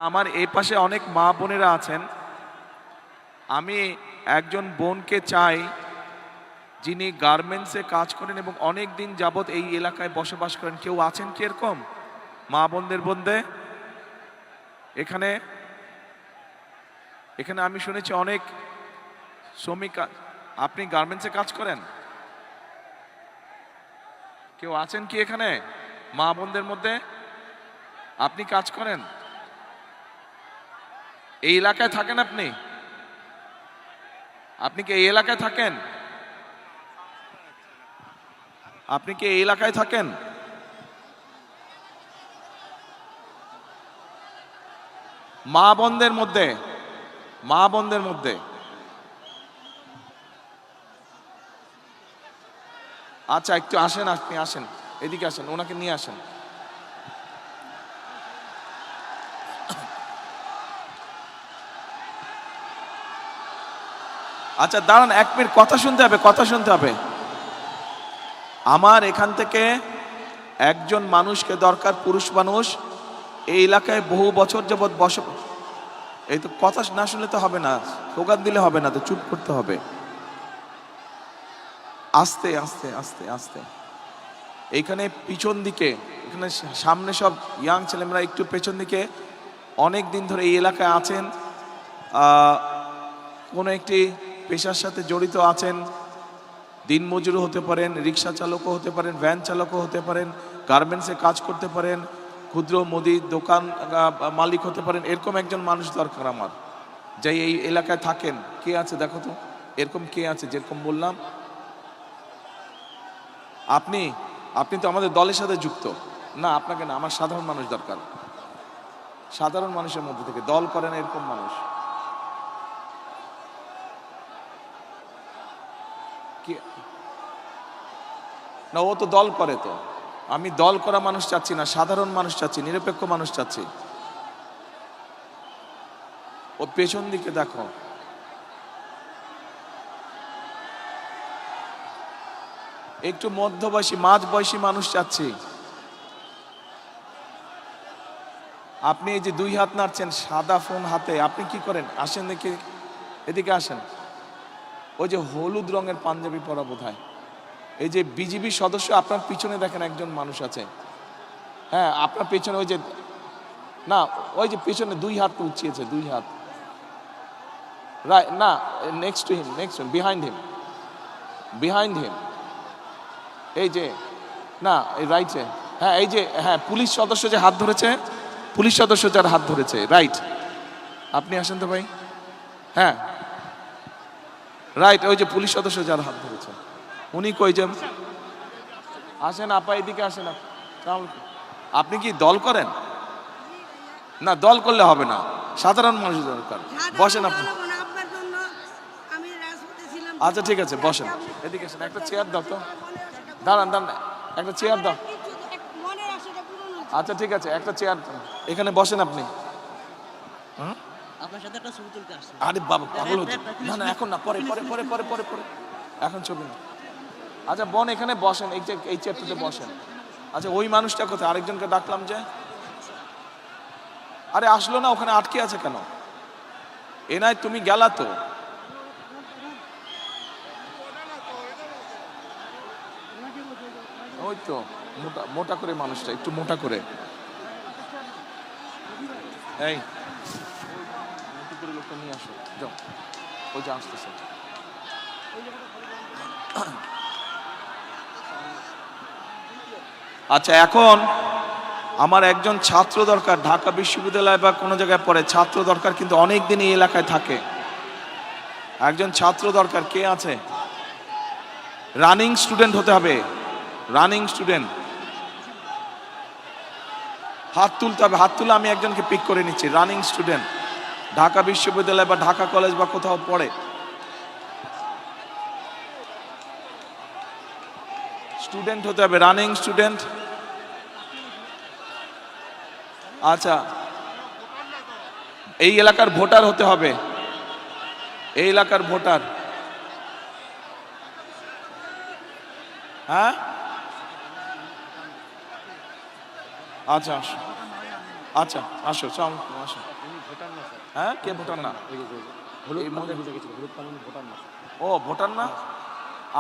আমার এই পাশে অনেক মা বোনেরা আছেন। আমি একজন বোনকে চাই যিনি গার্মেন্টসে কাজ করেন এবং অনেক দিন যাবত এই এলাকায় বসবাস করেন। কেউ আছেন কি এরকম মা বোনদের মধ্যে? এখানে এখানে আমি শুনেছি অনেক শ্রমিক। আপনি গার্মেন্টসে কাজ করেন? কেউ আছেন কি এখানে মা বোনদের মধ্যে? আপনি কাজ করেন? এই এলাকায় থাকেন? আপনি আপনি কি এই এলাকায় থাকেন? আপনি কি এই এলাকায় থাকেন? মা বোনদের মধ্যে, মা বোনদের মধ্যে আচ্ছা একটু আসেন, আপনি আসেন, এদিকে আসেন, ওনাকে নিয়ে আসেন। আচ্ছা দাঁড়ান, 1 মিনিট, কথা শুনতে হবে, কথা শুনতে হবে। আমার এখান থেকে একজন মানুষকে দরকার, পুরুষ মানুষ, এই এলাকায় বহু বছর যাবৎ এই তো কথা না শুনলে তো হবে না, স্লোগান দিলে হবে না, তো চুপ করতে হবে। আস্তে আস্তে আস্তে আস্তে। এইখানে পিছন দিকে, এখানে সামনে সব ইয়াং ছেলেমেয়েরা, একটু পেছন দিকে অনেক দিন ধরে এই এলাকায় আছেন, কোনো একটি পেশার সাথে জড়িত আছেন। দিনমজুরও হতে পারেন, রিক্সা চালকও হতে পারেন, ভ্যান চালকও হতে পারেন, গার্মেন্টসে কাজ করতে পারেন, ক্ষুদ্র মুদির দোকান মালিক হতে পারেন। এরকম একজন মানুষ দরকার আমার, যে এই এলাকায় থাকেন। কে আছে দেখো তো, এরকম কে আছে যেরকম বললাম? আপনি আপনি তো আমাদের দলের সাথে যুক্ত না, আপনাকে না, আমার সাধারণ মানুষ দরকার। সাধারণ মানুষের মধ্যে থেকে দল করেন এরকম মানুষ কি? না, ও তো দল করে। তো আমি দল করা মানুষ চাচ্ছি না, সাধারণ মানুষ চাচ্ছি, নিরপেক্ষ মানুষ চাচ্ছি। ও পেছন দিকে দেখো, একটু মধ্যবয়সী, মাঝ বয়সী মানুষ চাচ্ছি। আপনি এই যে 2 হাত নাড়ছেন সাদা ফোন হাতে, আপনি কি করেন? আসেন দেখি, এদিকে আসেন। ওই যে হলুদ রঙের পাঞ্জাবি পরা বোধহয়, এই যে বিজিবি সদস্য, আপনার পিছনে দেখেন একজন মানুষ আছে। হ্যাঁ, আপনার পেছনে ওই যে, না ওই যে পিছনে 2 হাত উঁচিয়েছে, 2 হাত, রাইট না, next to him, next behind him, behind him, এই যে, না এই রাইটে, হ্যাঁ এই যে, হ্যাঁ পুলিশ সদস্য যে হাত ধরেছে, পুলিশ সদস্য যার হাত ধরেছে, রাইট। আপনি আসেন তো ভাই, হ্যাঁ রাইট, ওই যে পুলিশ সদস্য যার হাত ধরেছে উনি কই যে? আসেন আপা, এদিকে আসেন। আপনি কি দল করেন? না, দল করলে হবে না, সাধারণ মানুষ দরকার। বসেন আপনি। আচ্ছা ঠিক আছে, বসেন, এদিকে আসেন, একটা চেয়ার দাও তো। দাঁড়ান দাঁড়ান, একটা চেয়ার দাও। আচ্ছা ঠিক আছে, একটা চেয়ার এখানে বসেন আপনি। আপনার সাথে একটা ছবি তুলতে আসছি। আরে বাবা, পাগল হচ্ছে? না না, এখন না, পরে পরে পরে পরে পরে পরে, এখন ছবি না। আচ্ছা বোন, এখানে বসেন, এই চেয়ারটাতে বসেন। আচ্ছা ওই মানুষটা কোথায়? আরেকজনকে ডাকলাম যে, আরে আসলো না, ওখানে আটকে আছে কেন? এ নাই, তুমি গেলা তো। ওই তো মোটা মোটা করে মানুষটা, একটু মোটা করে, এই মোটা করে লোকটা নিয়ে আসো, যাও, ওই যে আসতেছে। আচ্ছা এখন আমার একজন ছাত্র দরকার, ঢাকা বিশ্ববিদ্যালয় বা কোনো জায়গায় পড়ে, ছাত্র দরকার, কিন্তু অনেক দিন এই এলাকায় থাকে। একজন ছাত্র দরকার, কে আছে? রানিং স্টুডেন্ট হতে হবে, রানিং স্টুডেন্ট। হাত তুলতে হবে, হাত তুলে আমি একজনকে পিক করে নিচ্ছি। রানিং স্টুডেন্ট, ঢাকা বিশ্ববিদ্যালয় বা ঢাকা কলেজ বা কোথাও পড়ে, স্টুডেন্ট হতে হবে, রানিং স্টুডেন্ট। আচ্ছা, এই এলাকার ভোটার হতে হবে, এই এলাকার ভোটার। হ্যাঁ আচ্ছা, আচ্ছা আসো আসো। হ্যাঁ কে ভোটার না? ও ভোটার না,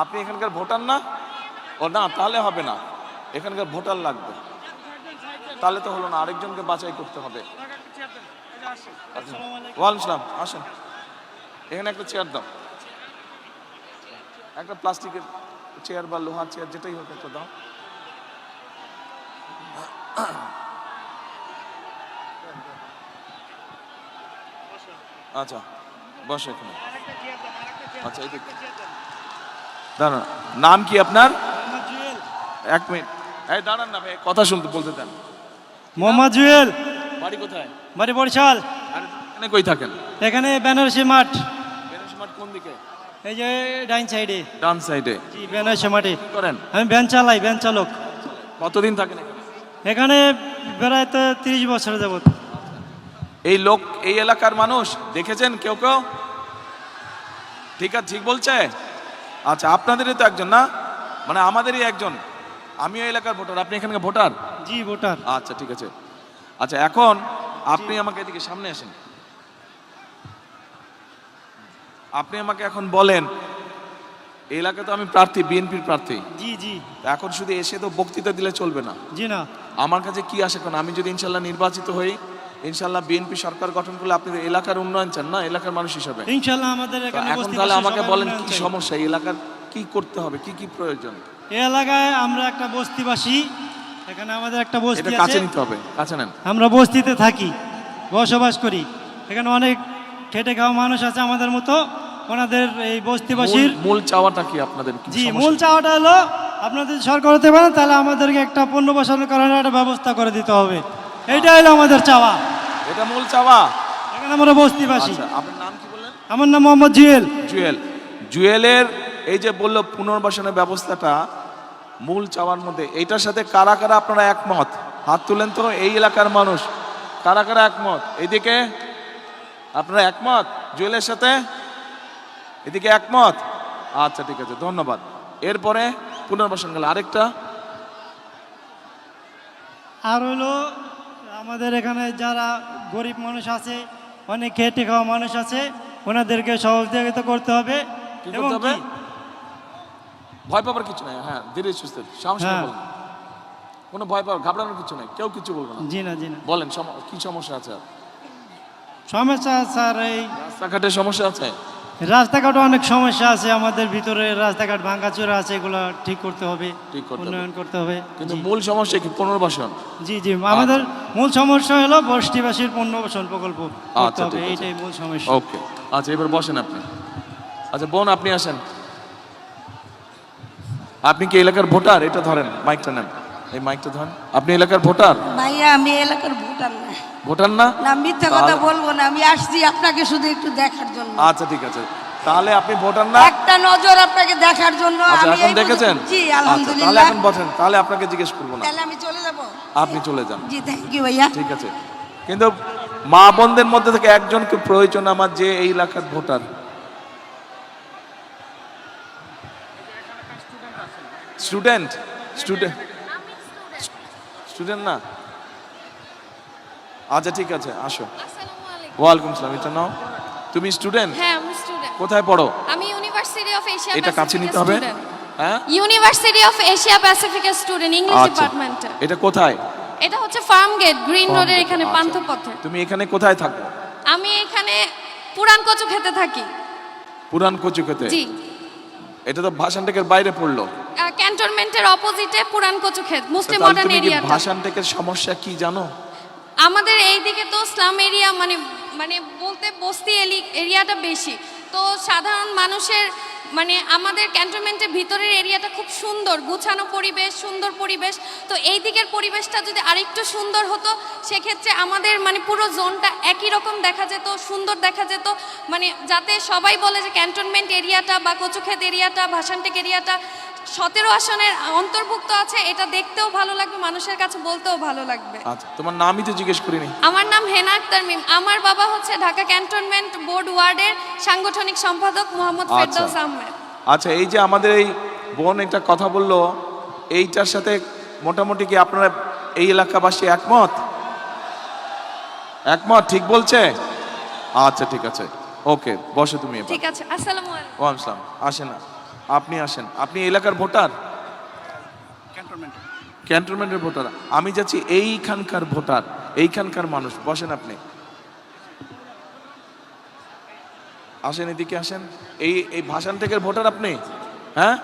আপনি এখানকার ভোটার না? ও না, তাহলে হবে না, এখানকার ভোটার লাগবে, তাহলে তো হলো না, আরেকজনকে বাছাই করতে হবে। ওয়ালাইকুম আসসালাম, আসেন এখানে একটা চেয়ার দাও, একটা প্লাস্টিকের চেয়ার বা লোহার চেয়ার যেটাই হোক একটা দাও। আচ্ছা বসো এখানে। আচ্ছা এই দাঁড়ান, নাম কি আপনার? এক মিনিট, এই দাঁড়ান না ভাই, কথা শুনতে বলতে দেন। মোহাম্মদ জুয়েল। বাড়ি কোথায়? বাড়ি বরিশাল। আর এখানে কই থাকেন? এখানে বেনারসি মাঠ। বেনারসি মাঠ কোন দিকে? এই যে ডাইন সাইডে। ডান সাইডে। জি বেনারসি মাঠে। কি করেন? আমি ভ্যান চালাই, ভ্যান চালক। কতদিন থাকেন এখানে? এখানে প্রায় তো 30 বছর যাবত। এই লোক এই এলাকার মানুষ দেখেছেন কেউ কেউ? ঠিক আছে, ঠিক বলছে। আচ্ছা আপনাদেরই তো একজন না, মানে আমাদেরই একজন। আমিও এলাকার ভোটার, আপনি এখানকার ভোটার? জি ভোটার। আচ্ছা ঠিক আছে। আচ্ছা এখন আপনি আমাকে এদিকে সামনে আসেন, আপনি আমাকে এখন বলেন, এই এলাকায় তো আমি প্রার্থী, বিএনপির প্রার্থী। জি জি। এখন শুধু এসে তো বক্তৃতা দিলে চলবে না। জি না। আমার কাছে কি আসে, কারণ আমি যদি ইনশাল্লাহ নির্বাচিত হই, ইনশাল্লাহ বিএনপি সরকার গঠন করলে আপনি এলাকার উন্নয়ন চান না, এলাকার মানুষ হিসাবে। ইনশাআল্লাহ আমাদের এখানে এখন তাহলে আমাকে বলেন কি সমস্যা, এই এলাকার কি করতে হবে, কি কি প্রয়োজন? এই এলাকায় আমরা একটা বস্তিবাসী, এখানে আমাদের একটা বস্তি এটা আছে। কাছে নিতে হবে, কাছে নেন। আমরা বস্তিতে থাকি, বসবাস করি। এখানে অনেক খেটে খাওয়া মানুষ আছে আমাদের মতো। ওনাদের এই বস্তিবাসীর মূল চাওয়াটা কি আপনাদের? কি জি সমস্যা? মূল চাওয়াটা হলো, আপনাদের সরকার হতে পারেন তাহলে আমাদেরকে একটা পণ্য বসানোর কারণে একটা ব্যবস্থা করে দিতে হবে। এইটা হলো আমাদের চাওয়া। এটা মূল চাওয়া। এখানে আমরা বস্তিবাসী। আচ্ছা আপনার নাম কি বললেন? আমার নাম মোহাম্মদ জুয়েল। জুয়েল। জুয়েলের এই যে বললো পুনর্বাসনের ব্যবস্থাটা মূল চাওয়ার মধ্যে, এইটার সাথে কারা কারা আপনারা একমত? হাত তুলেন তো, এই এলাকার মানুষ কারা কারা একমত? এইদিকে আপনারা একমত জুয়েলের সাথে? এদিকে একমত? আচ্ছা ঠিক আছে, ধন্যবাদ। এরপরে পুনর্বাসন গেল, আরেকটা আর হলো আমাদের এখানে যারা গরিব মানুষ আছে, অনেক খেটে খাওয়া মানুষ আছে, ওনাদেরকে সহযোগিতা করতে হবে। কি এবং করতে হবে? কি? ভয় পাবার কিছু নাই, হ্যাঁ ধীরে সুস্থে সাহস করে হ্যাঁ। বলুন। কোনো ভয় পাওয়ার ঘাবড়ানোর কিছু নাই, কেউ কিছু বলবো না। জি না জি না। বলেন কি সমস্যা আছে? সমস্যা স্যার, এই রাস্তাঘাটের সমস্যা আছে? রাস্তাঘাটে অনেক সমস্যা আছে আমাদের ভিতরে, রাস্তাঘাট ভাঙাচোরা আছে, এগুলো ঠিক করতে হবে, ঠিক করতে হবে। উন্নয়ন করতে হবে। কিন্তু মূল সমস্যা কি? পুনর্বাসন। জি জি, আমাদের মূল সমস্যা হলো বস্তিবাসীর পুনর্বাসন প্রকল্প করতে আচ্ছা, হবে, ঠিক আছে। এইটাই মূল সমস্যা। ওকে আচ্ছা এবার বসেন আপনি। আচ্ছা বোন আপনি আসেন, আপনি কি এলাকার ভোটার? এটা ধরেন, মাইকটা নেন, এই মাইকটা ধরেন। আপনি এলাকার ভোটার? ভাইয়া আমি এলাকার ভোটার না। ভোটার না? না মিথ্যা কথা বলবো না, আমি আসছি আপনাকে শুধু একটু দেখার জন্য। আচ্ছা ঠিক আছে, তাহলে আপনি ভোটার না? একটা নজর আপনাকে দেখার জন্য। আচ্ছা আমি এখন এই দেখেছেন? বুঝি- জি আচ্ছা, তাহলে আলহামদুলিল্লাহ। এখন বসেন, তাহলে আপনাকে জিজ্ঞেস করবো না, তাহলে আমি চলে যাব। আপনি চলে যান। জি থ্যাংক ইউ ভাইয়া। ঠিক আছে, কিন্তু মা বোনদের মধ্যে থেকে একজনকে প্রয়োজন আমার, যে এই এলাকার ভোটার। স্টুডেন্ট? স্টুডেন্ট স্টুডেন্ট না? আচ্ছা ঠিক আছে আসো। ওয়ালাইকুম সালাম। এটা নাও, তুমি স্টুডেন্ট? হ্যাঁ আমি স্টুডেন্ট। কোথায় পড়ো? আমি ইউনিভার্সিটি অফ এশিয়া এটা কাছে নিতে হবে। হ্যাঁ ইউনিভার্সিটি অফ এশিয়া প্যাসিফিকের স্টুডেন্ট, ইংলিশ আচ্ছা, ডিপার্টমেন্টে। এটা কোথায়? এটা হচ্ছে ফার্ম গেট, গ্রিন রোডের এখানে আচ্ছা। পান্থপথে। তুমি এখানে কোথায় থাকো? আমি এখানে পুরান কচু খেতে থাকি। পুরান কচুক্ষেতে? জি, এটা তো ভাষানটেকের বাইরে পড়লো। ক্যান্টনমেন্টের অপোজিটে পুরান কচু ক্ষেত, মুসলিম তাহলে মডার্ন তুমি কি এরিয়াটা। ভাষানটেকের সমস্যা কি জানো? আমাদের এইদিকে তো স্লাম এরিয়া, মানে মানে বলতে বস্তি এরিয়াটা বেশি, তো সাধারণ মানুষের মানে আমাদের ক্যান্টনমেন্টের ভিতরের এরিয়াটা খুব সুন্দর, গুছানো পরিবেশ, সুন্দর পরিবেশ। তো এই দিকের পরিবেশটা যদি আরেকটু সুন্দর হতো, সেক্ষেত্রে আমাদের মানে পুরো জোনটা একই রকম দেখা যেত, সুন্দর দেখা যেত, মানে যাতে সবাই বলে যে ক্যান্টনমেন্ট এরিয়াটা বা কচুক্ষেত এরিয়াটা, ভাষানটেক এরিয়াটা 17 আসনের অন্তর্ভুক্ত আছে, এটা দেখতেও ভালো লাগবে, মানুষের কাছে বলতেও ভালো লাগবে। আচ্ছা তোমার নামই তো জিজ্ঞেস করিনি। আমার নাম হেনা আক্তার মিম। আমার বাবা হচ্ছে ঢাকা ক্যান্টনমেন্ট বোর্ড ওয়ার্ডের সাংগঠনিক সম্পাদক মোহাম্মদ ফেরদৌস আহমেদ। আচ্ছা এই যে আমাদের এই বোন একটা কথা বললো, এইটার সাথে মোটামুটি কি আপনারা এই এলাকাবাসী একমত? একমত, ঠিক বলছে? আচ্ছা ঠিক আছে, ওকে, বসো তুমি এবার। ঠিক আছে, আসসালামু আলাইকুম। ওয়ালাইকুম আসসালাম। আসেন, আপনি আসেন। আপনি এলাকার ভোটার? ক্যান্টনমেন্টের ভোটার। আমি যাচ্ছি এইখানকার ভোটার, এইখানকার মানুষ। বসেন আপনি, আসেন এদিকে আসেন। এই ভাষান থেকে ভোটার আপনি? হ্যাঁ,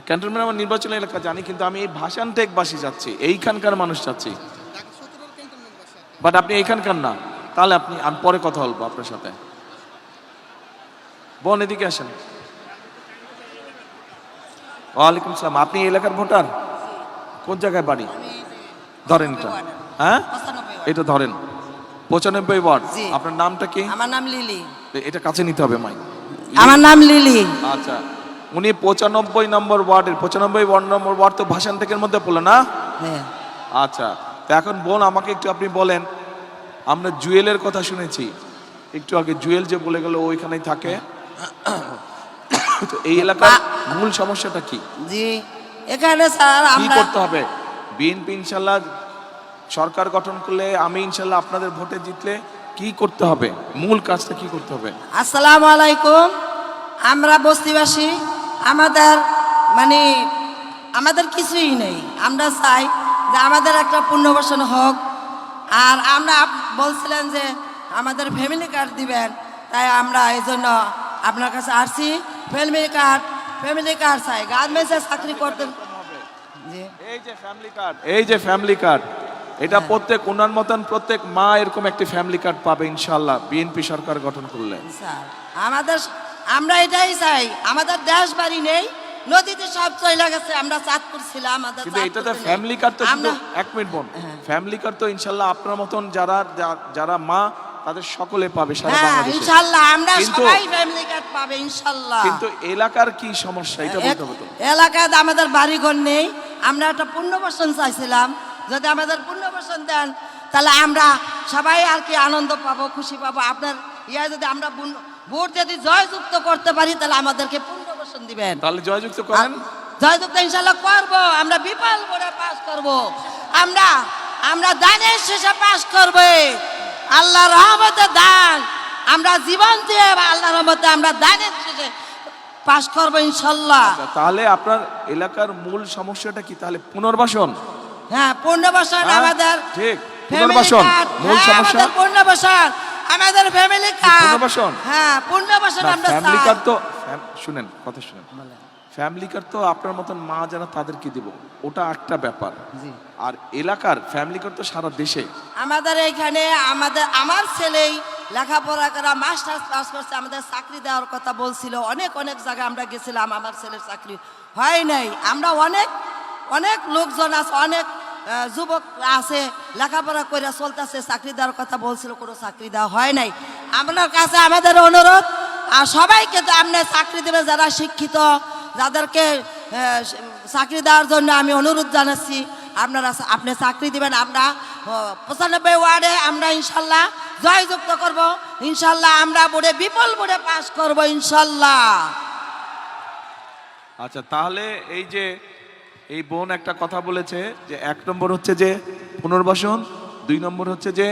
ক্যান্টনমেন্ট আমার নির্বাচনী এলাকা জানি, কিন্তু আমি এই ভাষান টেকবাসী যাচ্ছি, এইখানকার মানুষ যাচ্ছি। বাট আপনি এইখানকার না, তাহলে আমি পরে কথা বলবো আপনার সাথে। বোন এদিকে আসেন। ওয়ালাইকুম সালাম। আপনি এই এলাকার ভোটার? কোন জায়গায় বাড়ি? ধরেন এটা, হ্যাঁ এটা ধরেন, 95 ওয়ার্ড। জি। আপনার নামটা কি? আমার নাম লিলি। এটা কাছে নিতে হবে মাই। আমার নাম লিলি। আচ্ছা, উনি 95 নম্বর ওয়ার্ডের, 95 নম্বর ওয়ার্ড তো ভাষান টেকের মধ্যে পড়লো না? হ্যাঁ। আচ্ছা, তো এখন বোন আমাকে একটু আপনি বলেন, আমরা জুয়েলের কথা শুনেছি একটু আগে, জুয়েল যে বলে গেল ওইখানেই থাকে, তো এই এলাকার মূল সমস্যাটা কি? জি, এখানে স্যার কি আমরা করতে হবে? বিএনপি ইনশাল্লাহ সরকার গঠন করলে, আমি ইনশাল্লাহ আপনাদের ভোটে জিতলে কি করতে হবে? মূল কাজটা কি করতে হবে? আসসালামু আলাইকুম। আমরা বস্তিবাসী, আমাদের মানে আমাদের কিছুই নেই। আমরা চাই যে আমাদের একটা পুনর্বাসন হোক। আর আমরা বলছিলেন যে আমাদের ফ্যামিলি কার্ড দিবেন, তাই আমরা এই জন্য আপনার কাছে আসছি। ফ্যামিলি কার্ড চাই, গার্মেন্টসে চাকরি করতে। জি। এই যে ফ্যামিলি কার্ড, এটা প্রত্যেক ওনার মতন প্রত্যেক মা এরকম একটি ফ্যামিলি কার্ড পাবে ইনশাআল্লাহ বিএনপি সরকার গঠন করলে। স্যার আমরা এটাই চাই। আমাদের দেশ বাড়ি নেই, নদীতে সব চলে গেছে। আমরা চাঁদপুর ছিলাম, আমাদের কিন্তু এটাতে চাঁদপুরে নেই। ফ্যামিলি কার্ড তো শুধু, আমরা- এক মিনিট বোন, ফ্যামিলি কার্ড তো ইনশাআল্লাহ আপনার মতন যারা মা তাদের সকলে পাবে সারা হ্যাঁ বাংলাদেশে। ইনশাল্লাহ আমরা কিন্তু- সবাই ফ্যামিলি কার্ড পাবে ইনশাল্লাহ। কিন্তু এলাকার কি সমস্যা এটা বলতে হবে তো। এলাকায় আমাদের বাড়িঘর নেই। আমরা একটা পুনর্বাসন চাইছিলাম, যদি আমাদের পুনর্বাসন দেন তাহলে আমরা সবাই আর কি আনন্দ পাবো, খুশি পাবো। আপনার যদি আমরা ভোট যদি জয়যুক্ত করতে পারি তাহলে আমাদেরকে পুনর্বাসন দিবেন। তাহলে জয়যুক্ত করেন। জয়যুক্ত ইনশাল্লাহ করব। আমরা বিপুল ভোটে পাস করব। আমরা দানের শেষে পাস করব। আল্লাহর রহমতে দান, আমরা জীবন দিয়ে আল্লাহর রহমতে আমরা দানের শেষে পাস করব ইনশাল্লাহ। তাহলে আপনার এলাকার মূল সমস্যাটা কি? তাহলে পুনর্বাসন। হ্যাঁ, পুনর্বাসন হ্যাঁ, আমাদের ঠিক, family পুনর্বাসন card, মূল হ্যাঁ, সমস্যা। আমাদের পুনর্বাসন, আমাদের ফ্যামিলি কার্ড। পুনর্বাসন? হ্যাঁ, পুনর্বাসন আমরা ফ্যামিলি চাই। কার্ড তো শুনেন, কথা শুনেন। ফ্যামিলি কার্ড তো আপনার মতন মা যারা তাদেরকে দিব, ওটা একটা ব্যাপার। জি। আর এলাকার ফ্যামিলি কার্ড তো সারা দেশে। আমাদের এখানে আমার ছেলেই লেখাপড়া করা মাস্টার্স পাস করছে, আমাদের চাকরি দেওয়ার কথা বলছিল। অনেক জায়গায় আমরা গেছিলাম, আমার ছেলের চাকরি হয় নাই। আমরা অনেক লোকজন আছে, অনেক যুবক আছে লেখাপড়া করে চলতেছে, চাকরি দেওয়ার কথা বলছিল, কোনো চাকরি দেওয়া হয় নাই। আপনার কাছে আমাদের অনুরোধ, আর সবাইকে তো আপনি চাকরি দেবে, যারা শিক্ষিত, যাদেরকে চাকরি দেওয়ার জন্য আমি অনুরোধ জানাচ্ছি। আপনি চাকরি দিবেন। আমরা 95 ওয়ার্ডে আমরা ইনশাল্লাহ জয়যুক্ত করব। ইনশাল্লাহ আমরা বিপুল ভোটে পাস করব ইনশাল্লাহ। আচ্ছা, তাহলে এই বোন একটা কথা বলেছে যে 1 নম্বর হচ্ছে যে পুনর্বাসন, 2 নম্বর হচ্ছে যে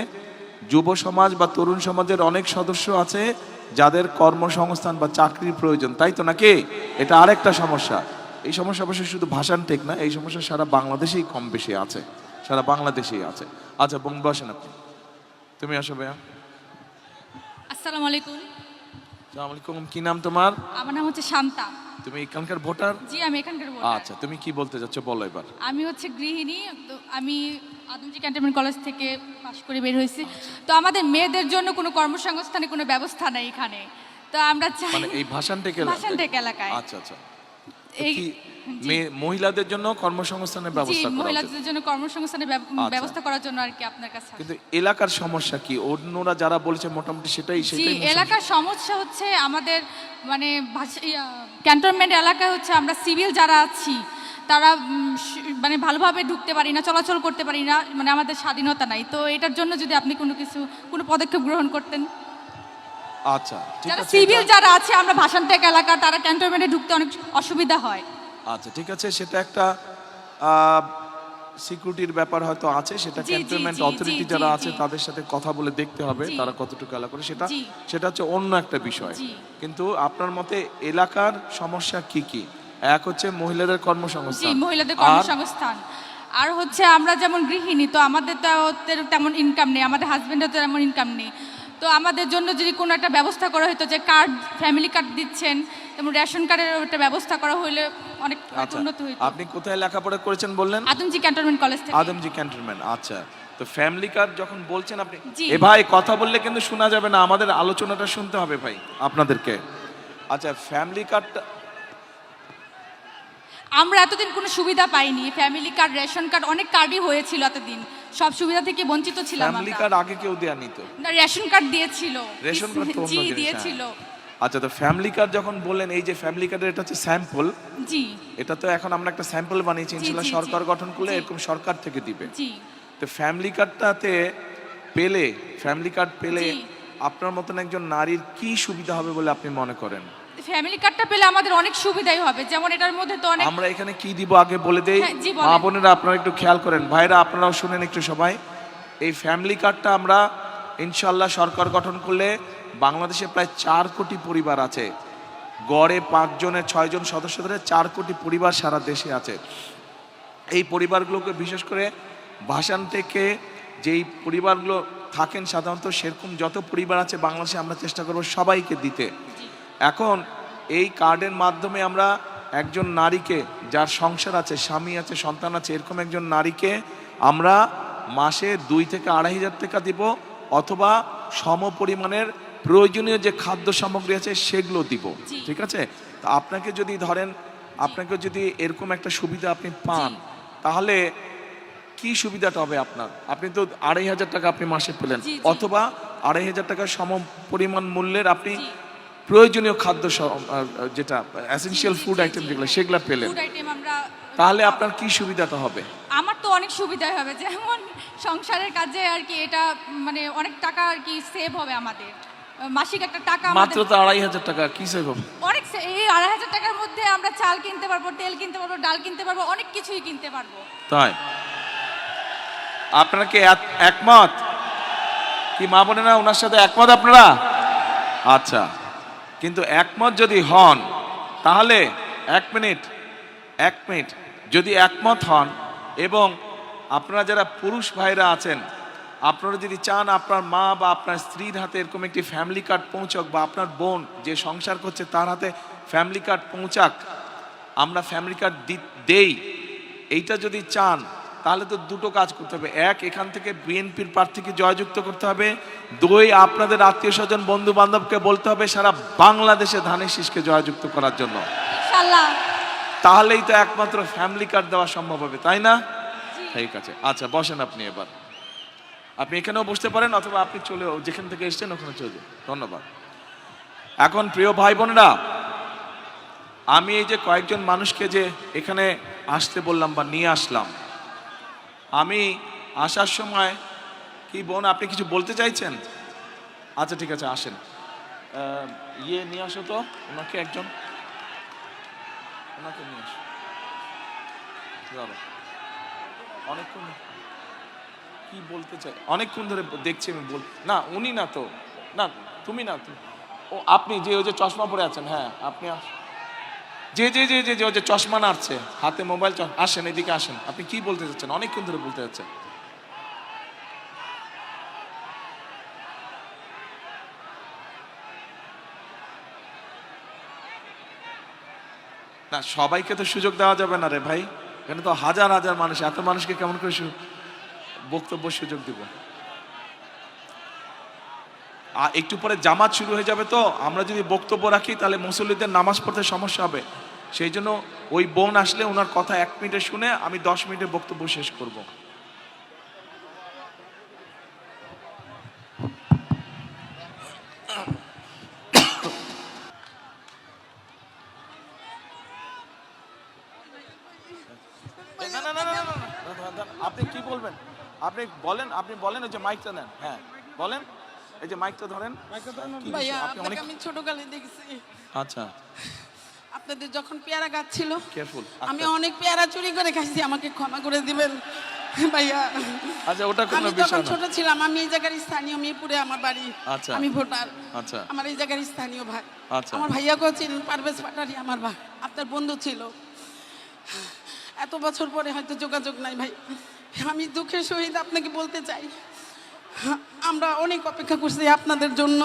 যুব সমাজ বা তরুণ সমাজের অনেক সদস্য আছে যাদের কর্মসংস্থান বা চাকরির প্রয়োজন, তাই তো নাকি? এটা আরেকটা সমস্যা। এই সমস্যা অবশ্য শুধু ভাষান টেক না, এই সমস্যা সারা বাংলাদেশেই কম বেশি আছে, সারা বাংলাদেশেই আছে। আচ্ছা বোন বসেন আপনি, তুমি আসো ভাইয়া। আসসালামু আলাইকুম। আসসালামু আলাইকুম। কি নাম তোমার? আমার নাম হচ্ছে শান্তা। তুমি এখানকার ভোটার? জি, আমি এখানকার ভোটার। আচ্ছা, তুমি কি বলতে যাচ্ছ বলো এবার। আমি হচ্ছে গৃহিণী। তো আমি আদমজি ক্যান্টনমেন্ট কলেজ থেকে পাশ করে বের হয়েছি। তো আমাদের মেয়েদের জন্য কোনো কর্মসংস্থানের কোনো ব্যবস্থা নেই এখানে। তো আমরা চাই মানে এই ভাষান টেক ভাষানটেক এলাকায়। আচ্ছা আচ্ছা। এই কি মহিলাদের জন্য কর্মসংস্থানের জি, ব্যবস্থা করা উচিত। মহিলাদের জন্য কর্মসংস্থানের আচ্ছা। ব্যবস্থা করার জন্য আর কি আপনার কাছে আসা। কিন্তু এলাকার সমস্যা কি? অন্যরা যারা বলেছে মোটামুটি সেটাই জি, মূল সমস্যা। এলাকার সমস্যা হচ্ছে আমাদের মানে ক্যান্টনমেন্ট এলাকায় হচ্ছে আমরা সিভিল যারা আছি তারা মানে ভালোভাবে ঢুকতে পারি না, চলাচল করতে পারি না, মানে আমাদের স্বাধীনতা নাই। তো এটার জন্য যদি আপনি কোনো পদক্ষেপ গ্রহণ করতেন। আচ্ছা ঠিক যারা আছে। সিভিল যারা আছে আমরা ভাষানটেক এলাকা, তারা ক্যান্টনমেন্টে ঢুকতে অনেক অসুবিধা হয়। আচ্ছা ঠিক আছে, সেটা একটা সিকিউরিটির ব্যাপার হয়তো আছে, সেটা জি, জি, ক্যান্টনমেন্ট জি, অথরিটি জি, যারা জি, আছে জি। তাদের সাথে কথা বলে দেখতে হবে জি। তারা কতটুকু এলাকা করে, জি। সেটা হচ্ছে অন্য একটা বিষয়। জি। কিন্তু আপনার মতে এলাকার সমস্যা কি কি? এক হচ্ছে মহিলাদের জি কর্মসংস্থান, মহিলাদের আর কর্মসংস্থান। আর হচ্ছে আমরা যেমন গৃহিণী, তো আমাদের তো তেমন ইনকাম নেই, আমাদের হাজবেন্ডের তো তেমন ইনকাম নেই। তো আমাদের জন্য যদি কোনো একটা ব্যবস্থা করা হতো, যে কার্ড, ফ্যামিলি কার্ড দিচ্ছেন, যেমন রেশন কার্ডের একটা ব্যবস্থা করা হলে অনেক আচ্ছা, উন্নত হতো। আপনি কোথায় লেখাপড়া করেছেন বললেন? আদমজি ক্যান্টনমেন্ট কলেজ থেকে। আদমজি ক্যান্টনমেন্ট। আচ্ছা, তো ফ্যামিলি কার্ড যখন বলছেন আপনি, জি। এ ভাই কথা বললে কিন্তু শোনা যাবে না, আমাদের আলোচনাটা শুনতে হবে ভাই আপনাদেরকে। আচ্ছা, ফ্যামিলি কার্ডটা আমরা এতদিন কোনো সুবিধা পাইনি, ফ্যামিলি কার্ড, রেশন কার্ড, অনেক কার্ডই হয়েছিল এতদিন, সব সুবিধা থেকে বঞ্চিত ছিলাম ফ্যামিলি আমরা। কার্ড আগে কেউ দেয়া নিত? না, রেশন কার্ড দিয়েছিল। রেশন কার্ড তো অন্য জি জিনিস, হ্যাঁ। দিয়েছিল। আচ্ছা, তো ফ্যামিলি কার্ড যখন বললেন, এই যে ফ্যামিলি কার্ডের এটা হচ্ছে স্যাম্পল, জি এটা তো এখন আমরা একটা স্যাম্পল বানিয়েছি, ইনশাআল্লাহ জি, জি, সরকার গঠন করলে জি। এরকম সরকার থেকে দিবে। জি তো ফ্যামিলি কার্ডটাতে পেলে, ফ্যামিলি কার্ড পেলে জি। আপনার মতন একজন নারীর কি সুবিধা হবে বলে আপনি মনে করেন? ফ্যামিলি কার্ডটা পেলে আমাদের অনেক সুবিধাই হবে, যেমন এটার মধ্যে তো অনেক। আমরা এখানে কি দিব আগে বলে দেই, হ্যাঁ, জি, বলেন। মা বোনেরা আপনারা একটু খেয়াল করেন, ভাইরা আপনারাও শুনেন একটু সবাই। এই ফ্যামিলি কার্ডটা আমরা ইনশাআল্লাহ সরকার গঠন করলে, বাংলাদেশে প্রায় 4 কোটি পরিবার আছে, গড়ে 5 জনের 6 জন সদস্য ধরে 4 কোটি পরিবার সারা দেশে আছে। এই পরিবারগুলোকে বিশেষ করে ভাষান থেকে যেই পরিবারগুলো থাকেন সাধারণত, সেরকম যত পরিবার আছে বাংলাদেশে আমরা চেষ্টা করব সবাইকে দিতে। এখন এই কার্ডের মাধ্যমে আমরা একজন নারীকে, যার সংসার আছে, স্বামী আছে, সন্তান আছে, এরকম একজন নারীকে আমরা মাসে 2 থেকে 2,500 টাকা দিব, অথবা সম পরিমাণের প্রয়োজনীয় যে খাদ্য সামগ্রী আছে সেগুলো দিব। জি। ঠিক আছে? তো আপনাকে যদি ধরেন, আপনাকে যদি এরকম একটা সুবিধা আপনি পান, তাহলে কি সুবিধাটা হবে আপনার? আপনি তো 2,500 টাকা আপনি মাসে পেলেন, জি, জি। অথবা 2,500 টাকার সম পরিমাণ মূল্যের আপনি জি। প্রয়োজনীয় খাদ্য যেটা এসেনশিয়াল জি, জি, ফুড জি, আইটেম জি। যেগুলো, সেগুলো পেলেন, ফুড আইটেম আমরা। তাহলে আপনার কি সুবিধাটা হবে? আমার তো অনেক সুবিধাই হবে, যেমন সংসারের কাজে আর কি, এটা মানে অনেক টাকা আর কি সেভ হবে আমাদের, মাসিক একটা টাকা মাত্র আমাদের তো 2,500 টাকা, কি সেভ হবে? অনেক এই 2,500 টাকার মধ্যে আমরা চাল কিনতে পারবো, তেল কিনতে পারবো, ডাল কিনতে পারবো, অনেক কিছুই কিনতে পারবো। তাই আপনারা কি একমত? কি মা বোনেরা ওনার সাথে একমত আপনারা? আচ্ছা, কিন্তু একমত যদি হন তাহলে এক মিনিট যদি একমত হন, এবং আপনারা যারা পুরুষ ভাইরা আছেন, আপনারা যদি চান আপনার মা বা আপনার স্ত্রীর হাতে এরকম একটি ফ্যামিলি কার্ড পৌঁছক, বা আপনার বোন যে সংসার করছে তার হাতে ফ্যামিলি কার্ড পৌঁছাক, আমরা ফ্যামিলি কার্ড দেই, এইটা যদি চান, তাহলে তো দুটো কাজ করতে হবে। এক, এখান থেকে বিএনপির প্রার্থীকে জয়যুক্ত করতে হবে। 2, আপনাদের আত্মীয় স্বজন, বন্ধু বান্ধবকে বলতে হবে সারা বাংলাদেশে ধানের শীষকে জয়যুক্ত করার জন্য। ইনশাআল্লাহ। তাহলেই তো একমাত্র ফ্যামিলি কার্ড দেওয়া সম্ভব হবে, তাই না? ঠিক আছে, আচ্ছা বসেন আপনি। এবার আপনি এখানেও বসতে পারেন, অথবা আপনি চলেও যেখান থেকে এসেছেন ওখানে চলে যান। ধন্যবাদ। এখন প্রিয় ভাই বোনেরা, আমি এই যে কয়েকজন মানুষকে যে এখানে আসতে বললাম বা নিয়ে আসলাম, আমি আসার সময়, কি বোন আপনি কিছু বলতে চাইছেন? আচ্ছা ঠিক আছে, আসেন। ইয়ে নিয়ে আসো তো ওনাকে, একজন ওনাকে নিয়ে আসো। চলো, অনেকক্ষণ কি বলতে চাই, অনেকক্ষণ ধরে দেখছি আমি না উনি না তো, না তুমি না, ও আপনি যে ওই যে চশমা পরে আছেন, হ্যাঁ আপনি যে যে যে যে যে চশমা নাড়ছে, হাতে মোবাইল, আসেন এদিকে আসেন। আপনি কি বলতে চাচ্ছেন? অনেকক্ষণ ধরে বলতে যাচ্ছেন। না, সবাইকে তো সুযোগ দেওয়া যাবে না রে ভাই, এখানে তো হাজার হাজার মানুষ, এত মানুষকে কেমন করে বক্তব্য সুযোগ দিব? আর একটু পরে জামাত শুরু হয়ে যাবে, তো আমরা যদি বক্তব্য রাখি তাহলে মুসল্লিদের নামাজ পড়তে সমস্যা হবে। সেই জন্য ওই বোন আসলে ওনার কথা 1 মিনিটে শুনে আমি 10 মিনিটে বক্তব্য শেষ করব। না না না না না, আপনি কি বলবেন? আপনি বলেন ওই যে মাইকটা নেন, হ্যাঁ বলেন, এই যে মাইকটা ধরেন। কি ভাইয়া বিষয়? আপনি আপনাকে অনেক, আমি ছোটকালে দেখছি। আচ্ছা আপনাদের যখন পেয়ারা গাছ ছিল কেয়ারফুল। আমি অনেক পেয়ারা চুরি করে খাইছি, আমাকে ক্ষমা করে দিবেন ভাইয়া। আচ্ছা, ওটা কোনো আমি বিষয় যখন না। ছোট ছিলাম, আমি এই জায়গার স্থানীয়, মিরপুরে আমার বাড়ি। আচ্ছা। আমি ভোটার। আচ্ছা। আমার এই জায়গার স্থানীয় ভাই। আচ্ছা। আমার ভাইয়াকেও চিনেন, পারভেজ পাটারি আমার ভাই, আপনার বন্ধু ছিল। এত বছর পরে হয়তো যোগাযোগ নাই ভাই। আমি দুঃখের সহিত আপনাকে বলতে চাই, আমরা অনেক অপেক্ষা করছি আপনাদের জন্য,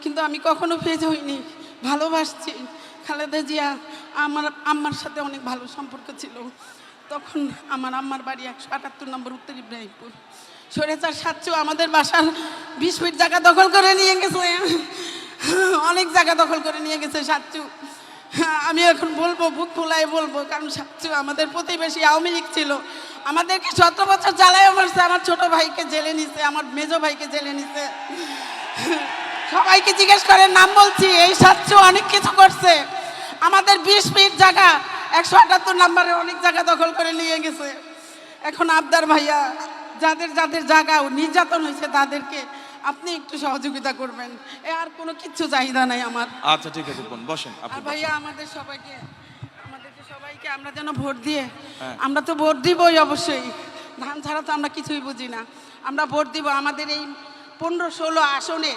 কিন্তু আমি কখনো ফেজ হইনি, ভালোবাসছি। খালেদা জিয়া আমার আম্মার সাথে অনেক ভালো সম্পর্ক ছিল। তখন আমার আম্মার বাড়ি 178 নম্বর উত্তর ইব্রাহিমপুর। স্বৈরাচার সাচ্চু আমাদের বাসার 20 ফিট জায়গা দখল করে নিয়ে গেছে, অনেক জায়গা দখল করে নিয়ে গেছে সাচ্চু। আমি এখন বলবো, বুক খোলাই বলবো, কারণ সাচ্চু আমাদের প্রতিবেশী, আওয়ামী লীগ ছিল, আমাদেরকে 17 বছর জ্বালায় মারছে। আমার ছোট ভাইকে জেলে নিছে, আমার মেজো ভাইকে জেলে নিছে। সবাইকে জিজ্ঞেস করে, নাম বলছি, এই সাচ্চু অনেক কিছু করছে। আমাদের 20 ফিট জায়গা 178 নম্বরে অনেক জায়গা দখল করে নিয়ে গেছে। এখন আবদার ভাইয়া, যাদের যাদের জায়গা নির্যাতন হয়েছে তাদেরকে আপনি একটু সহযোগিতা করবেন, এ আর কোনো কিচ্ছু চাহিদা নাই আমার। আচ্ছা, ঠিক আছে বোন, বসেন আর আপনি। ভাইয়া আমাদেরকে সবাইকে আমরা যেন ভোট দিয়ে, হ্যাঁ। আমরা তো ভোট দিবই অবশ্যই, ধান ছাড়া তো আমরা কিছুই বুঝি না। আমরা ভোট দিব, আমাদের এই 15-16 আসনে,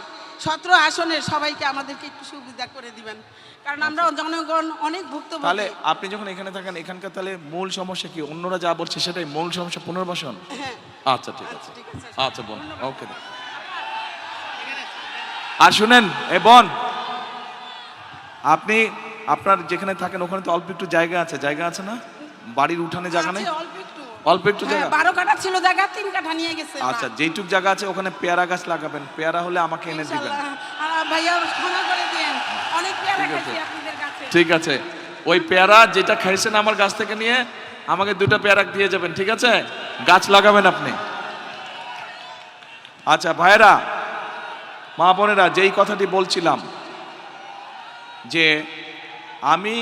17 আসনের সবাইকে আমাদেরকে একটু সুবিধা করে দিবেন, কারণ আমরা জনগণ অনেক তাহলে ভুক্তভোগী। আপনি যখন এখানে থাকেন, এখানকার তাহলে মূল সমস্যা কি? অন্যরা যা বলছে সেটাই মূল সমস্যা, পুনর্বাসন? হ্যাঁ। আচ্ছা, ঠিক আছে। ঠিক আছে। আচ্ছা বোন, ওকে। আর শুনেন, এ বোন, আপনি আপনার যেখানে থাকেন ওখানে তো অল্প একটু জায়গা আছে না? বাড়ির উঠানে জায়গা নেই? আছে, অল্প একটু। অল্প একটু জায়গা? 12 কাঠা ছিল জায়গা, 3 কাঠা নিয়ে গেছে। আচ্ছা, যেইটুক জায়গা আছে ওখানে পেয়ারা গাছ লাগাবেন, পেয়ারা হলে আমাকে এনে দিবেন। ইনশাআল্লাহ। আর ভাইয়া ক্ষমা করে দিয়েন, অনেক পেয়ারা ঠিক আছে। খাইছি আপনাদের কাছে। ঠিক আছে, ওই পেয়ারা যেটা খাইছেন আমার গাছ থেকে নিয়ে আমাকে 2টা পেয়ারা দিয়ে যাবেন, ঠিক আছে? গাছ লাগাবেন আপনি। আচ্ছা ভাইয়েরা, মা বোনেরা, যেই কথাটি বলছিলাম যে আমি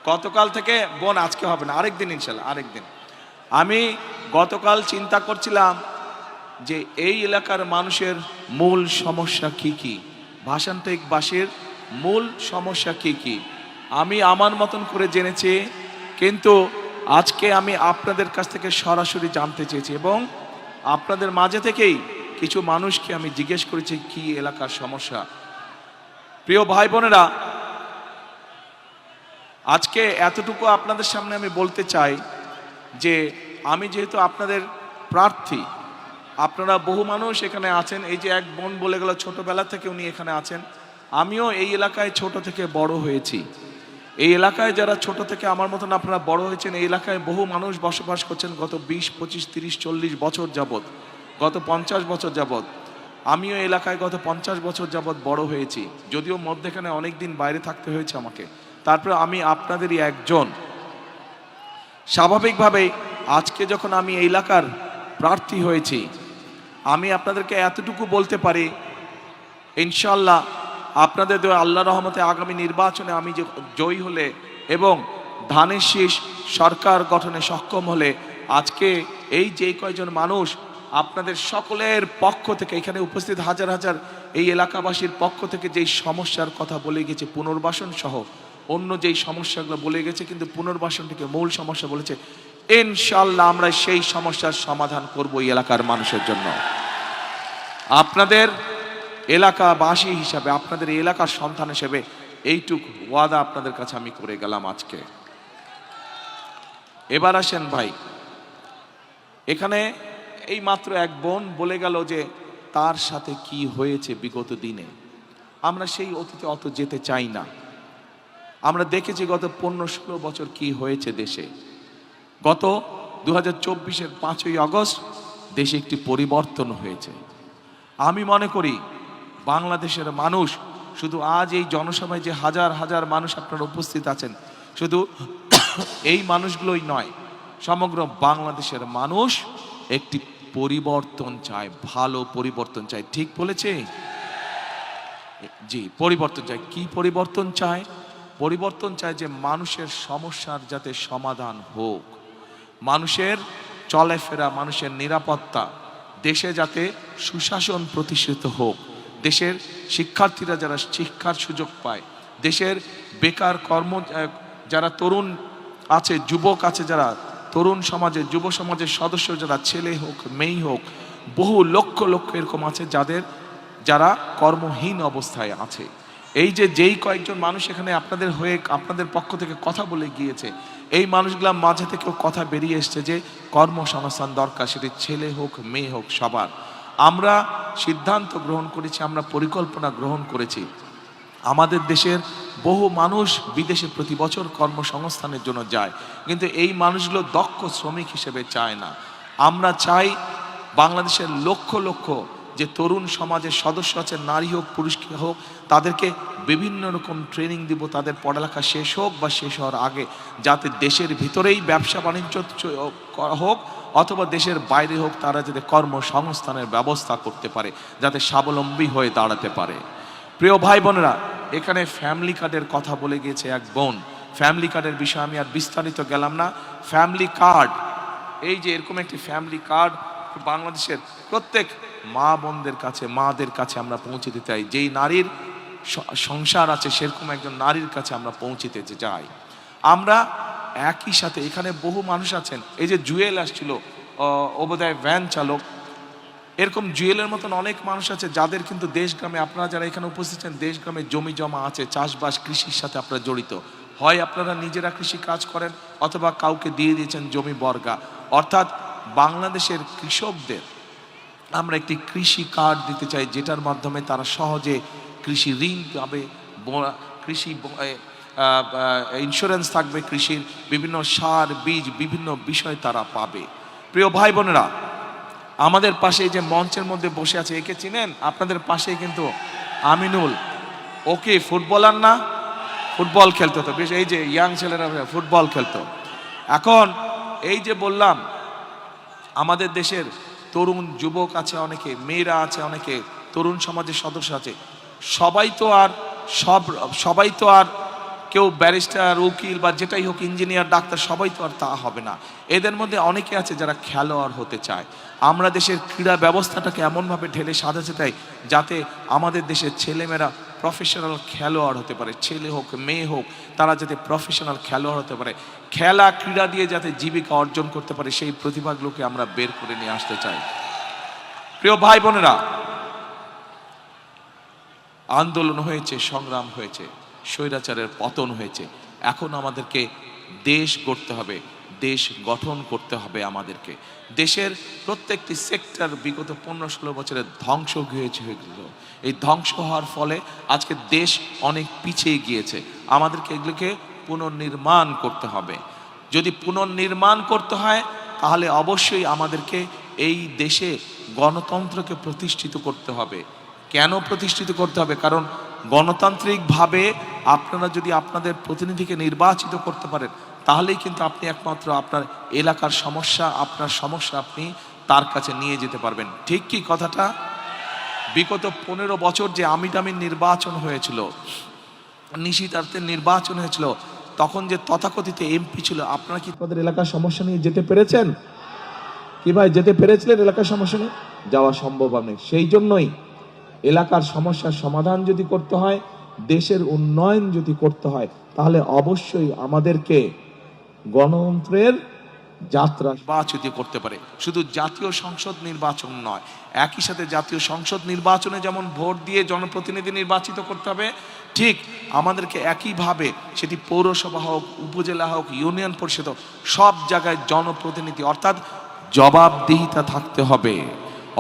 গতকাল থেকে, বোন আজকে হবে না, আরেকদিন ইনশাল্লাহ, আরেকদিন। আমি গতকাল চিন্তা করছিলাম যে এই এলাকার মানুষের মূল সমস্যা কি কি, ভাষান্তরিকবাসীর মূল সমস্যা কি কি আমি আমার মতন করে জেনেছি, কিন্তু আজকে আমি আপনাদের কাছ থেকে সরাসরি জানতে চেয়েছি এবং আপনাদের মাঝে থেকেই কিছু মানুষকে আমি জিজ্ঞেস করেছি কি এলাকার সমস্যা। প্রিয় ভাই বোনেরা, আজকে এতটুকু আপনাদের সামনে আমি বলতে চাই যে আমি যেহেতু আপনাদের প্রার্থী, আপনারা বহু মানুষ এখানে আছেন, এই যে এক বোন বলে গেল ছোটবেলা থেকে উনি এখানে আছেন, আমিও এই এলাকায় ছোট থেকে বড় হয়েছি। এই এলাকায় যারা ছোট থেকে আমার মতন আপনারা বড় হয়েছেন, এই এলাকায় বহু মানুষ বসবাস করছেন গত 20, 25, 30, 40 বছর যাবৎ, গত 50 বছর যাবৎ। আমিও এলাকায় গত 50 বছর যাবৎ বড় হয়েছি, যদিও মধ্যেখানে অনেক দিন বাইরে থাকতে হয়েছে আমাকে। তারপরে আমি আপনাদেরই একজন। স্বাভাবিকভাবেই আজকে যখন আমি এই এলাকার প্রার্থী হয়েছি, আমি আপনাদেরকে এতটুকু বলতে পারি, ইনশাল্লাহ আপনাদের দোয়া, আল্লাহ রহমতে আগামী নির্বাচনে আমি যে জয়ী হলে এবং ধানের শীষ সরকার গঠনে সক্ষম হলে, আজকে এই যে কয়জন মানুষ আপনাদের সকলের পক্ষ থেকে, এখানে উপস্থিত হাজার হাজার এই এলাকাবাসীর পক্ষ থেকে যেই সমস্যার কথা বলে গেছে, পুনর্বাসন সহ অন্য যেই সমস্যাগুলো বলে গেছে, কিন্তু পুনর্বাসনটিকে মূল সমস্যা বলেছে, ইনশাল্লাহ আমরা সেই সমস্যার সমাধান করব এই এলাকার মানুষের জন্য। আপনাদের এলাকাবাসী হিসাবে, আপনাদের এলাকার সন্তান হিসেবে এইটুকু ওয়াদা আপনাদের কাছে আমি করে গেলাম আজকে। এবার আসেন ভাই, এখানে এই মাত্র এক বোন বলে গেল যে তার সাথে কি হয়েছে বিগত দিনে। আমরা সেই অতীতে অত যেতে চাই না। আমরা দেখেছি গত 15-16 বছর কি হয়েছে দেশে। গত 2024-এর 5ই আগস্ট দেশে একটি পরিবর্তন হয়েছে। আমি মনে করি বাংলাদেশের মানুষ, শুধু আজ এই জনসভায় যে হাজার হাজার মানুষ আপনারা উপস্থিত আছেন, শুধু এই মানুষগুলোই নয়, সমগ্র বাংলাদেশের মানুষ একটি পরিবর্তন চায়, ভালো পরিবর্তন চায়। ঠিক বলেছে? জি, পরিবর্তন চায়। কি পরিবর্তন চায়? পরিবর্তন চায় যে মানুষের সমস্যার যাতে সমাধান হোক, মানুষের চলাফেরা, মানুষের নিরাপত্তা, দেশে যাতে সুশাসন প্রতিষ্ঠিত হোক, দেশের শিক্ষার্থীরা যারা শিক্ষার সুযোগ পায়, দেশের বেকার যারা তরুণ আছে, যুবক আছে, যারা তরুণ সমাজের, যুব সমাজের সদস্য যারা, ছেলে হোক মেয়ে হোক, বহু লক্ষ লক্ষ এরকম আছে যারা কর্মহীন অবস্থায় আছে। এই যেই কয়েকজন মানুষ এখানে আপনাদের হয়ে আপনাদের পক্ষ থেকে কথা বলে গিয়েছে, এই মানুষগুলোর মাঝে থেকেও কথা বেরিয়ে এসছে যে কর্মসংস্থান দরকার, সেটি ছেলে হোক মেয়ে হোক সবার। আমরা সিদ্ধান্ত গ্রহণ করেছি, আমরা পরিকল্পনা গ্রহণ করেছি। আমাদের দেশের বহু মানুষ বিদেশে প্রতি বছর কর্মসংস্থানের জন্য যায়, কিন্তু এই মানুষগুলো দক্ষ শ্রমিক হিসেবে চায় না। আমরা চাই বাংলাদেশের লক্ষ লক্ষ যে তরুণ সমাজের সদস্য আছে, নারী হোক পুরুষ হোক, তাদেরকে বিভিন্ন রকম ট্রেনিং দিব, তাদের পড়ালেখা শেষ হোক বা শেষ হওয়ার আগে, যাতে দেশের ভিতরেই ব্যবসা বাণিজ্য হোক অথবা দেশের বাইরে হোক, তারা যাতে কর্মসংস্থানের ব্যবস্থা করতে পারে, যাতে স্বাবলম্বী হয়ে দাঁড়াতে পারে। প্রিয় ভাই বোনেরা, এখানে ফ্যামিলি কার্ডের কথা বলে গিয়েছে এক বোন। ফ্যামিলি কার্ডের বিষয়ে আমি আর বিস্তারিত গেলাম না। ফ্যামিলি কার্ড, এই যে এরকম একটি ফ্যামিলি কার্ড বাংলাদেশের প্রত্যেক মা বোনদের কাছে, মাদের কাছে আমরা পৌঁছে দিতে চাই। যেই নারীর সংসার আছে সেরকম একজন নারীর কাছে আমরা পৌঁছে দিতে চাই। আমরা একই সাথে এখানে বহু মানুষ আছেন, এই যে জুয়েল আসছিল, ও বোধহয় ভ্যান চালক, এরকম জুয়েলের মতন অনেক মানুষ আছে যাদের কিন্তু দেশ গ্রামে, আপনারা যারা এখানে উপস্থিত আছেন, দেশ গ্রামে জমি জমা আছে, চাষবাস কৃষির সাথে আপনারা জড়িত। হয় আপনারা নিজেরা কৃষি কাজ করেন অথবা কাউকে দিয়ে দিয়েছেন জমি বর্গা। অর্থাৎ বাংলাদেশের কৃষকদের আমরা একটি কৃষি কার্ড দিতে চাই, যেটার মাধ্যমে তারা সহজে কৃষি ঋণ পাবে, কৃষি ইন্স্যুরেন্স থাকবে, কৃষির বিভিন্ন সার বীজ বিভিন্ন বিষয় তারা পাবে। প্রিয় ভাই বোনেরা, আমাদের পাশে যে মঞ্চের মধ্যে বসে আছে, একে চিনেন? আপনাদের পাশেই কিন্তু আমিনুল, ওকে ফুটবলার না, ফুটবল খেলতো, তো বেশ, এই যে ইয়াং ছেলেরা ফুটবল খেলতো। এখন এই যে বললাম, আমাদের দেশের তরুণ যুবক আছে অনেকে, মেয়েরা আছে অনেকে, তরুণ সমাজের সদস্য আছে। সবাই তো আর কেউ ব্যারিস্টার, উকিল বা যেটাই হোক, ইঞ্জিনিয়ার, ডাক্তার, সবাই তো আর তা হবে না। এদের মধ্যে অনেকে আছে যারা খেলোয়াড় হতে চায়। আমরা দেশের ক্রীড়া ব্যবস্থাটাকে এমনভাবে ঢেলে সাজাতে চাই যাতে আমাদের দেশের ছেলেমেয়েরা প্রফেশনাল খেলোয়াড় হতে পারে, ছেলে হোক মেয়ে হোক, তারা যাতে প্রফেশনাল খেলোয়াড় হতে পারে, খেলা ক্রীড়া দিয়ে যাতে জীবিকা অর্জন করতে পারে, সেই প্রতিভাগুলোকে আমরা বের করে নিয়ে আসতে চাই। প্রিয় ভাই বোনেরা, আন্দোলন হয়েছে, সংগ্রাম হয়েছে, স্বৈরাচারের পতন হয়েছে। এখন আমাদেরকে দেশ গড়তে হবে, দেশ গঠন করতে হবে। আমাদেরকে দেশের প্রত্যেকটি সেক্টর বিগত 15-16 বছরের ধ্বংস হয়েছিল। এই ধ্বংস হওয়ার ফলে আজকে দেশ অনেক পিছিয়ে গিয়েছে। আমাদেরকে এগুলোকে পুনর্নির্মাণ করতে হবে। যদি পুনর্নির্মাণ করতে হয় তাহলে অবশ্যই আমাদেরকে এই দেশে গণতন্ত্রকে প্রতিষ্ঠিত করতে হবে। কেন প্রতিষ্ঠিত করতে হবে? কারণ গণতান্ত্রিকভাবে আপনারা যদি আপনাদের প্রতিনিধিকে নির্বাচিত করতে পারেন, তাহলেই কিন্তু আপনি একমাত্র আপনার এলাকার সমস্যা, আপনার সমস্যা আপনি তার কাছে নিয়ে যেতে পারবেন। ঠিক কি কথাটা? বিগত 15 বছর যে আমিটামির নির্বাচন হয়েছিল, নিশিতার্থের নির্বাচন হয়েছিল, তখন যে তথাকথিত এমপি ছিল, আপনারা কি তাদের এলাকার সমস্যা নিয়ে যেতে পেরেছেন? কি ভাই, যেতে পেরেছিলেন এলাকার সমস্যা নিয়ে? যাওয়া সম্ভব নেই। সেই জন্যই এলাকার সমস্যার সমাধান যদি করতে হয়, দেশের উন্নয়ন যদি করতে হয়, তাহলে অবশ্যই আমাদেরকে গণতন্ত্রের যাত্রা নির্বাচিত করতে পারে। শুধু জাতীয় সংসদ নির্বাচন নয়, একই সাথে জাতীয় সংসদ নির্বাচনে যেমন ভোট দিয়ে জনপ্রতিনিধি নির্বাচিত করতে হবে, ঠিক আমাদেরকে একইভাবে সেটি পৌরসভা হোক, উপজেলা হোক, ইউনিয়ন পরিষদ হোক, সব জায়গায় জনপ্রতিনিধি অর্থাৎ জবাবদিহিতা থাকতে হবে।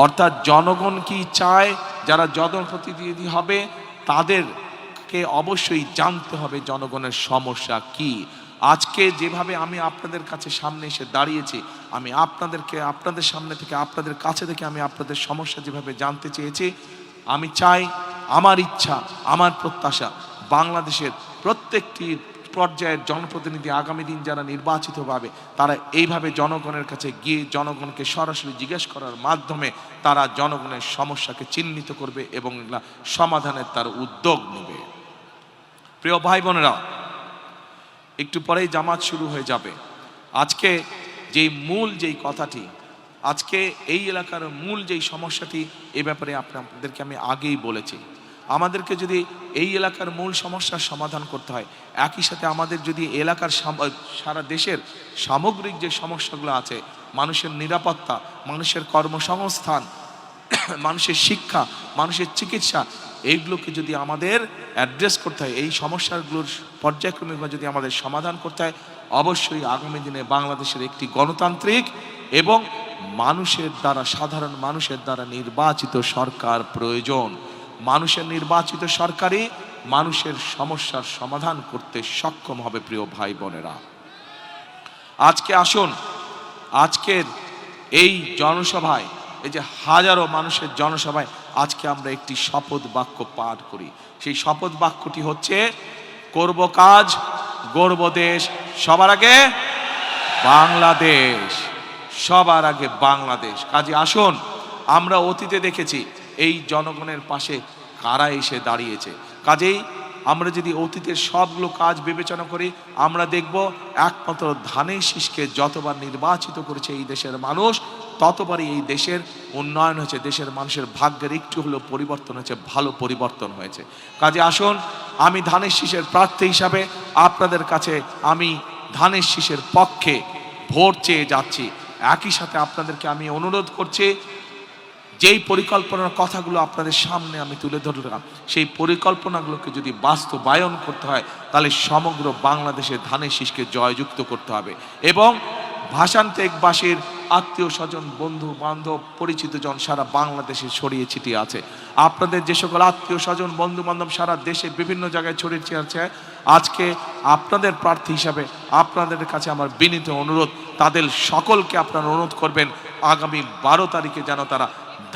অর্থাৎ জনগণ কি চায়, যারা জনপ্রতিনিধি হবে তাদেরকে অবশ্যই জানতে হবে জনগণের সমস্যা কি। আজকে যেভাবে আমি আপনাদের কাছে সামনে এসে দাঁড়িয়েছি, আমি আপনাদের সামনে থেকে, আপনাদের কাছে থেকে আমি আপনাদের সমস্যা যেভাবে জানতে চেয়েছি, আমি চাই, আমার ইচ্ছা, আমার প্রত্যাশা, বাংলাদেশের প্রত্যেকটি পর্যায়ের জনপ্রতিনিধি আগামী দিন যারা নির্বাচিত হবে, তারা এইভাবে জনগণের কাছে গিয়ে জনগণকে সরাসরি জিজ্ঞেস করার মাধ্যমে তারা জনগণের সমস্যাকে চিহ্নিত করবে এবং এগুলা সমাধানের তার উদ্যোগ নেবে। প্রিয় ভাই বোনেরা, একটু পরেই জামাত শুরু হয়ে যাবে। আজকে যেই কথাটি, আজকে এই এলাকার মূল যেই সমস্যাটি, এ ব্যাপারে আপনাদেরকে আমি আগেই বলেছি। আমাদেরকে যদি এই এলাকার মূল সমস্যার সমাধান করতে হয়, একই সাথে আমাদের যদি এলাকার সারা দেশের সামগ্রিক যে সমস্যাগুলো আছে, মানুষের নিরাপত্তা, মানুষের কর্মসংস্থান, মানুষের শিক্ষা, মানুষের চিকিৎসা, এইগুলোকে যদি আমাদের অ্যাড্রেস করতে হয়, এই সমস্যাগুলোর পর্যায়ক্রমিকভাবে যদি আমাদের সমাধান করতে হয়, অবশ্যই আগামী দিনে বাংলাদেশের একটি গণতান্ত্রিক এবং মানুষের দ্বারা, সাধারণ মানুষের দ্বারা নির্বাচিত সরকার প্রয়োজন। মানুষের নির্বাচিত সরকারই মানুষের সমস্যার সমাধান করতে সক্ষম হবে। প্রিয় ভাই বোনেরা, আজকে আসুন, আজকের এই জনসভায়, এই যে হাজারো মানুষের জনসভায় আজকে আমরা একটি শপথ বাক্য পাঠ করি। সেই শপথ বাক্যটি হচ্ছে, করব কাজ, গড়ব দেশ, সবার আগে বাংলাদেশ, সবার আগে বাংলাদেশ। কাজে আসুন, আমরা অতীতে দেখেছি এই জনগণের পাশে কারা এসে দাঁড়িয়েছে। কাজেই আমরা যদি অতীতের সবগুলো কাজ বিবেচনা করি, আমরা দেখব একমাত্র ধানের শীষকে যতবার নির্বাচিত করেছে এই দেশের মানুষ, ততবারই এই দেশের উন্নয়ন হয়েছে, দেশের মানুষের ভাগ্যের একটু হলেও পরিবর্তন হয়েছে, ভালো পরিবর্তন হয়েছে। কাজে আসুন, আমি ধানের শীষের প্রার্থী হিসাবে আপনাদের কাছে আমি ধানের শীষের পক্ষে ভোট চেয়ে যাচ্ছি। একই সাথে আপনাদেরকে আমি অনুরোধ করছি, যেই পরিকল্পনার কথাগুলো আপনাদের সামনে আমি তুলে ধরলাম, সেই পরিকল্পনাগুলোকে যদি বাস্তবায়ন করতে হয়, তাহলে সমগ্র বাংলাদেশে ধানের শীষকে জয়যুক্ত করতে হবে। এবং ভাষান্তেকবাসীর আত্মীয় স্বজন, বন্ধু বান্ধব, পরিচিত জন সারা বাংলাদেশে ছড়িয়ে ছিটিয়ে আছে। আপনাদের যে সকল আত্মীয় স্বজন, বন্ধু বান্ধব সারা দেশে বিভিন্ন জায়গায় ছড়িয়ে ছিটিয়ে আছে, আজকে আপনাদের প্রার্থী হিসাবে আপনাদের কাছে আমার বিনীত অনুরোধ, তাদের সকলকে আপনারা অনুরোধ করবেন আগামী 12 তারিখে যেন তারা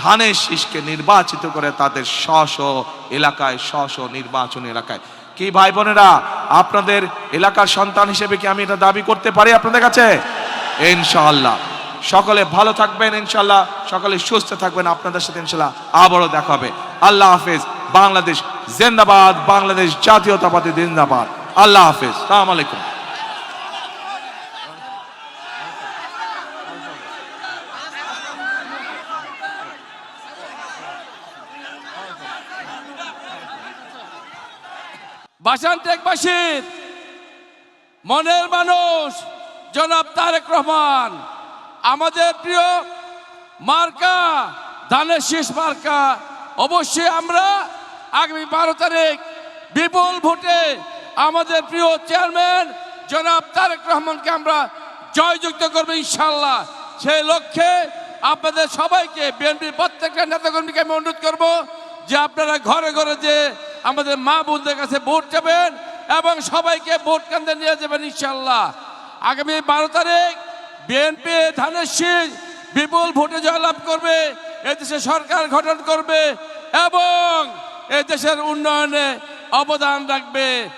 ধানের শীষকে নির্বাচিত করে তাদের স্ব এলাকায়, স্ব নির্বাচন এলাকায়। কি ভাই বোনেরা, আপনাদের এলাকার সন্তান হিসেবে কি আমি এটা দাবি করতে পারি আপনাদের কাছে? ইনশাআল্লাহ। সকলে ভালো থাকবেন, ইনশাআল্লাহ সকলে সুস্থ থাকবেন। আপনাদের সাথে ইনশাআল্লাহ আবারও দেখা হবে। আল্লাহ হাফেজ। বাংলাদেশ জিন্দাবাদ, বাংলাদেশ জাতীয়তাবাদী জিন্দাবাদ। আল্লাহ হাফেজ। আসসালামু আলাইকুম। ভাষান্তেকবাসীর মনের মানুষ জনাব তারেক রহমান, আমাদের প্রিয় মার্কা ধানের শীষ মার্কা। অবশ্যই আমরা আগামী 12 তারিখ বিপুল ভোটে আমাদের প্রিয় চেয়ারম্যান জনাব তারেক রহমানকে আমরা জয়যুক্ত করবো ইনশাল্লাহ। সেই লক্ষ্যে আপনাদের সবাইকে, বিএনপির প্রত্যেকটা নেতাকর্মীকে আমি অনুরোধ করবো যে আপনারা ঘরে ঘরে যে আমাদের মা বোনদের কাছে ভোট যাবেন এবং সবাইকে ভোট কেন্দ্রে নিয়ে যাবেন ইনশাল্লাহ। আগামী 12 তারিখ বিএনপি ধানের শীষ বিপুল ভোটে জয়লাভ করবে, এদেশে সরকার গঠন করবে এবং এদেশের উন্নয়নে অবদান রাখবে।